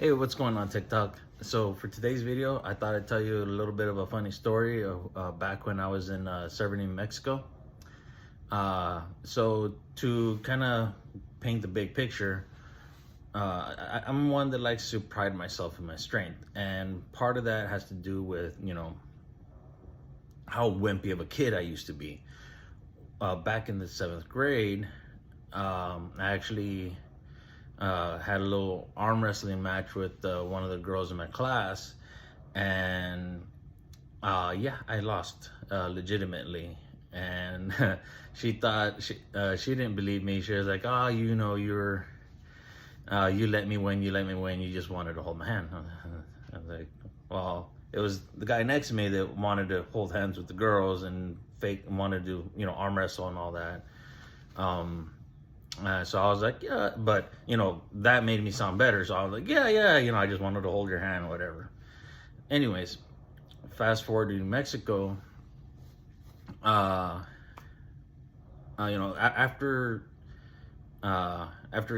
Hey, what's going on TikTok? So for today's video, I thought I'd tell you a little bit of a funny story of back when I was in serving in Mexico. So to kind of paint the big picture, I'm one that likes to pride myself in my strength, and part of that has to do with how wimpy of a kid I used to be. Back in the 7th grade, I actually had a little arm wrestling match with one of the girls in my class, and yeah, I lost legitimately. And she thought she didn't believe me. She was like, "Oh, you let me win. You let me win. You just wanted to hold my hand." I was like, "Well, it was the guy next to me that wanted to hold hands with the girls and wanted to arm wrestle and all that." So I was like, yeah, but that made me sound better. So I was like, yeah, I just wanted to hold your hand, whatever. Anyways, fast forward to New Mexico. After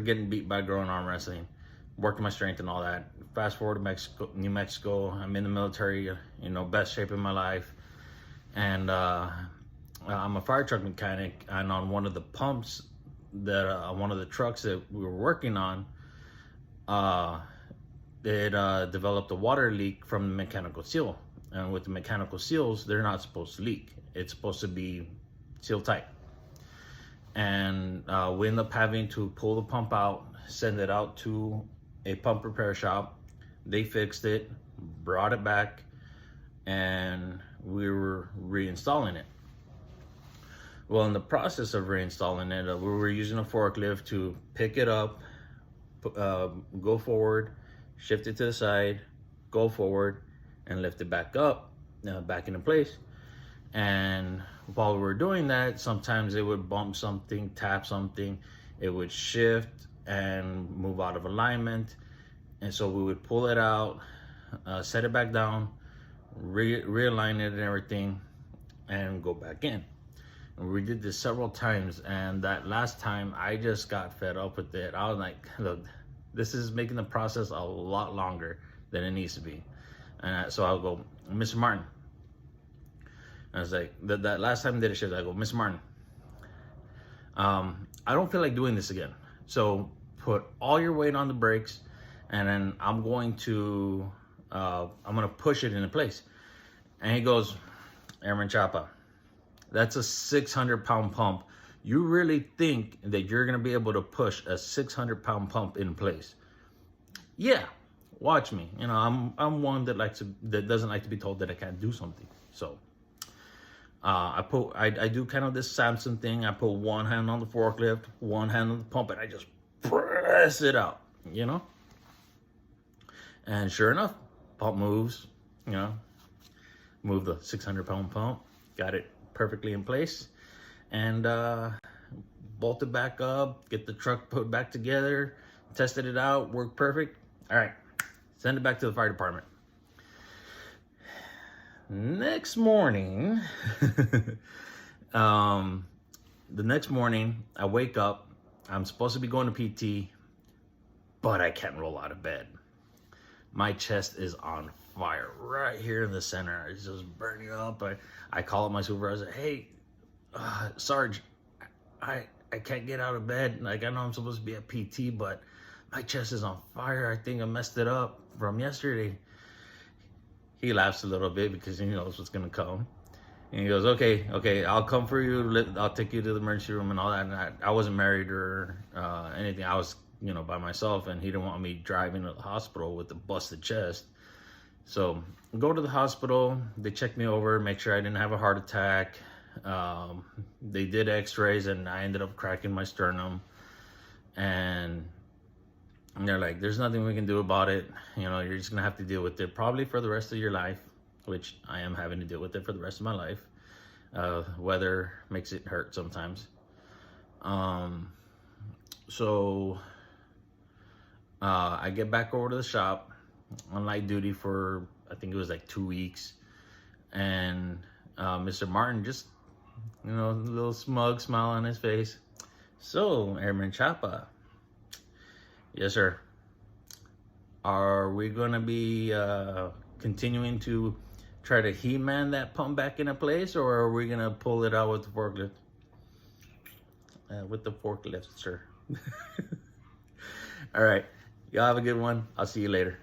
getting beat by a girl in arm wrestling, working my strength and all that. Fast forward to New Mexico. I'm in the military, best shape in my life, and I'm a fire truck mechanic. And on one of the pumps that one of the trucks that we were working on, it developed a water leak from the mechanical seal. And with the mechanical seals, they're not supposed to leak. It's supposed to be sealed tight. And we ended up having to pull the pump out, send it out to a pump repair shop. They fixed it, brought it back, and we were reinstalling it. Well, in the process of reinstalling it, we were using a forklift to pick it up, go forward, shift it to the side, go forward, and lift it back up, back into place. And while we were doing that, sometimes it would bump something, tap something, it would shift and move out of alignment. And so we would pull it out, set it back down, realign it and everything, and go back in. And we did this several times, and that last time I just got fed up with it. I was like, look, this is making the process a lot longer than it needs to be. And so I'll go, "Mr. Martin." I was like, that last time I did a shift, I go, "Mr. Martin, I don't feel like doing this again. So put all your weight on the brakes, and then I'm going to push it into place." And he goes, "Airman Chapa, that's a 600-pound pump. You really think that you're gonna be able to push a 600-pound pump in place?" Yeah, watch me. I'm one that doesn't like to be told that I can't do something. So I do kind of this Samson thing. I put one hand on the forklift, one hand on the pump, and I just press it out. And sure enough, pump moves. Move the 600-pound pump. Got it perfectly in place, and bolt it back up, get the truck put back together, tested it out, worked perfect. All right, send it back to the fire department. Next morning, the next morning, I wake up. I'm supposed to be going to PT, but I can't roll out of bed. My chest is on fire right here in the center. It's just burning up. I call up my supervisor. "Hey, Sarge, I can't get out of bed. Like, I know I'm supposed to be at PT, but my chest is on fire. I think I messed it up from yesterday." He laughs a little bit because he knows what's gonna come. And he goes, okay, I'll come for you. I'll take you to the emergency room and all that. And I wasn't married or anything. I was, by myself, and he didn't want me driving to the hospital with a busted chest. So go to the hospital. They checked me over, make sure I didn't have a heart attack. They did x-rays, and I ended up cracking my sternum. And they're like, "There's nothing we can do about it. You're just gonna have to deal with it probably for the rest of your life," which I am having to deal with it for the rest of my life. Weather makes it hurt sometimes. So I get back over to the shop on light duty for, I think it was like 2 weeks. And Mr. Martin just, a little smug smile on his face. "So, Airman Chapa." "Yes, sir." Are we gonna be continuing to try to He-Man that pump back into place, or are we gonna pull it out with the forklift? With the forklift, sir. All right, y'all have a good one. I'll see you later.